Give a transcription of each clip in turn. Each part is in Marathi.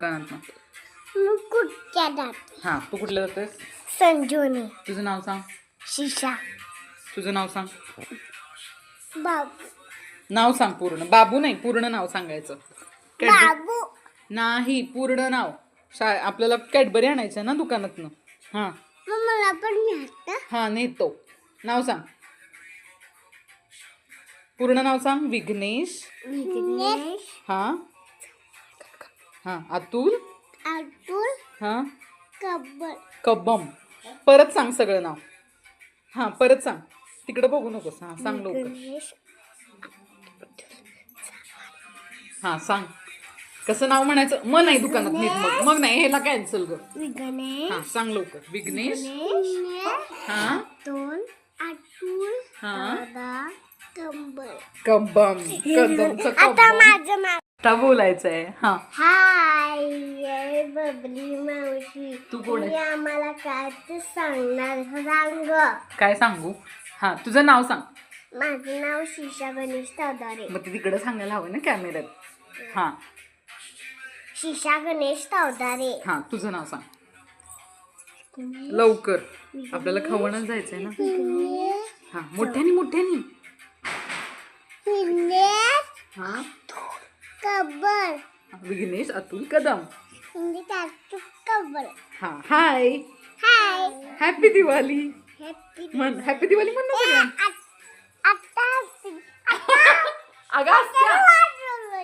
हा, तू कुठल्या जातोयस? संजोनी. तुझं नाव सांग. शिशा. तुझं नाव सांग. बाबू. नाव सांग पूर्ण. बाबू नाही, पूर्ण नाव सांगायचं. बाबू. नाही, पूर्ण नाव. आपल्याला कॅडबरी आणायचं ना दुकानातनं. हा मग मला पण मिळतं. हा, नेतो. नाव सांग. पूर्ण नाव सांग. विघ्नेश. विघ्नेश. हा हा. अतुल. अतुल. हा. कब्बल. परत सांग सगळं नाव. हा, परत सांग. तिकडे बघू नकोस. हा, सांग लवकर. विघ्नेश. हा, सांग. कसं नाव म्हणायचं? मग नाही दुकानात नेत. मग नाही, ह्याला कॅन्सल ग. विघ्नेश. हा, सांग लवकर. विघ्नेश. हा. अतुल. हा. दादा. कब्बल. कदमचं आता कब्बम. माझं नाव. आता बोलायचंय. हा. हाय बबली मावशी. तू कोण आहे? तुम्ही आम्हाला काय ते सांगणार सांग. काय सांगू? हा, तुझं नाव सांग. माझं नाव शिशा गणेश तावदारे. मग ते तिकडे सांगायला हवं ना कॅमेऱ्यात. हा. शिशा गणेश तावदारे. हा, तुझं नाव सांग लवकर. आपल्याला खवणच जायचंय ना. हा, मोठ्यानी. हा. कब्बल. विघ्नेश अतुल कदम. कब्बल. हा. हाय. हॅपी दिवाळी. म्हण. हॅपी दिवाळी म्हण ना सगळ्यांना. अगं असत्या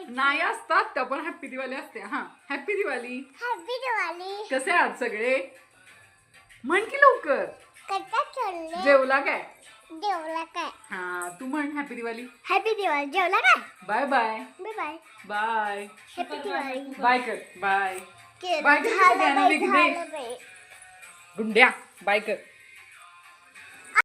नाही असतात त्या पण हॅपी दिवाळी असते. हा, हॅपी दिवाळी. हॅपी दिवाळी. कसे आहात सगळे? म्हण की लवकर. कसा चालले? जेवला काय? जेवला काय? हा, तू म्हण हॅपी दिवाळी. हॅपी दिवाळी. जेवला काय? Bye bye. Bye bye. Bye. Happy Diwali. Bye कर. बाय. झालं बाय कर. बाई, झालं बाई. गुंड्या बाय कर.